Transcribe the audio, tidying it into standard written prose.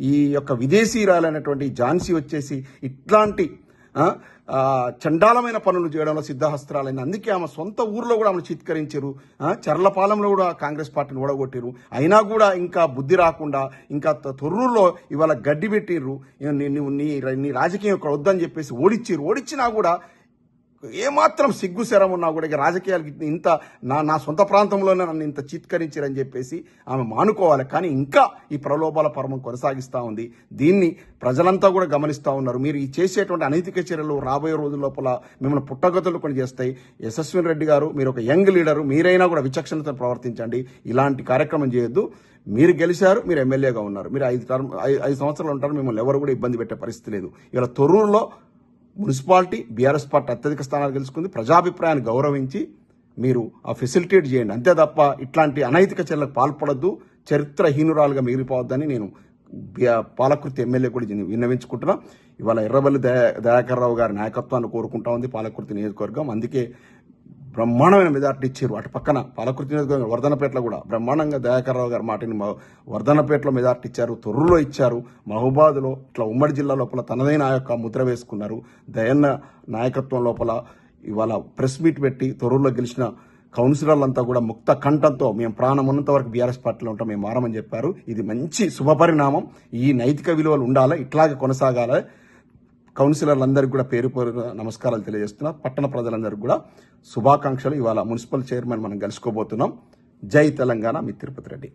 ఈ యొక్క విదేశీయురాలైనటువంటి ఝాన్సీ వచ్చేసి ఇట్లాంటి చండాలమైన పనులు చేయడంలో సిద్ధహస్త్రాలైన, అందుకే ఆమె సొంత ఊర్లో కూడా ఆమెను చిత్కరించారు. చర్లపాలెంలో కూడా కాంగ్రెస్ పార్టీని ఓడగొట్టిరు. అయినా కూడా ఇంకా బుద్ధి రాకుండా ఇంకా తొర్రూరులో ఇవాళ గడ్డి పెట్టిర్రు. నీ రాజకీయం ఇక్కడ వద్దని చెప్పేసి ఓడిచ్చినా కూడా ఏమాత్రం సిగ్గు శరం ఉన్నా కూడా ఇక రాజకీయాలకి ఇంత నా సొంత ప్రాంతంలోనే నన్ను ఇంత చిత్కరించారని చెప్పేసి ఆమె మానుకోవాలి. కానీ ఇంకా ఈ ప్రలోభాల పర్వం కొనసాగిస్తూ ఉంది. దీన్ని ప్రజలంతా కూడా గమనిస్తూ ఉన్నారు. మీరు ఈ చేసేటువంటి అనైతిక చర్యలు రాబోయే రోజుల లోపల మిమ్మల్ని పుట్టగతులు కొని చేస్తాయి. యశస్విని రెడ్డి గారు, మీరు ఒక యంగ్ లీడరు, మీరైనా కూడా విచక్షణతో ప్రవర్తించండి. ఇలాంటి కార్యక్రమం చేయొద్దు. మీరు గెలిచారు, మీరు ఎమ్మెల్యేగా ఉన్నారు, మీరు 5 సంవత్సరాలు ఉంటారు, మిమ్మల్ని ఎవరు కూడా ఇబ్బంది పెట్టే పరిస్థితి లేదు. ఇలా తొర్రూరులో మున్సిపాలిటీ బీఆర్ఎస్ పార్టీ అత్యధిక స్థానాలు గెలుచుకుంది. ప్రజాభిప్రాయాన్ని గౌరవించి మీరు ఆ ఫెసిలిటేట్ చేయండి. అంతే తప్ప ఇట్లాంటి అనైతిక చర్యలకు పాల్పడద్దు, చరిత్రహీనురాలుగా మిగిలిపోవద్దని నేను పాలకుర్తి ఎమ్మెల్యే కూడా విన్నవించుకుంటున్నా. ఇవాళ ఎర్రబెల్లి దయాకర్ రావు గారి నాయకత్వాన్ని కోరుకుంటా ఉంది పాలకుర్తి నియోజకవర్గం. అందుకే బ్రహ్మాండమైన మెజార్టీ ఇచ్చారు. అటు పక్కన పాలకుర్తి నియోజకవర్గం వర్ధనపేటలో కూడా బ్రహ్మాండంగా దయాకర్ రావు గారి మాటని వర్ధనపేటలో మెజార్టీ ఇచ్చారు, తొర్రూరులో ఇచ్చారు, మహబూబాద్లో, ఇట్లా ఉమ్మడి జిల్లా లోపల తనదైన యొక్క ముద్ర వేసుకున్నారు. దయన్న నాయకత్వం లోపల ఇవాళ ప్రెస్ మీట్ పెట్టి తొర్రూరులో గెలిచిన కౌన్సిలర్లంతా కూడా ముక్త కంఠంతో మేము ప్రాణం ఉన్నంత వరకు బీఆర్ఎస్ పార్టీలో ఉంటాం, మేము మారమని చెప్పారు. ఇది మంచి శుభపరిణామం. ఈ నైతిక విలువలు ఉండాలి, ఇట్లాగే కొనసాగాలి. కౌన్సిలర్లందరికీ కూడా పేరు నమస్కారాలు తెలియజేస్తున్నా. పట్టణ ప్రజలందరికీ కూడా శుభాకాంక్షలు. ఇవాళ మున్సిపల్ చైర్మన్ మనం కలుసుకోబోతున్నాం. జై తెలంగాణ, మీ తిరుపతి రెడ్డి.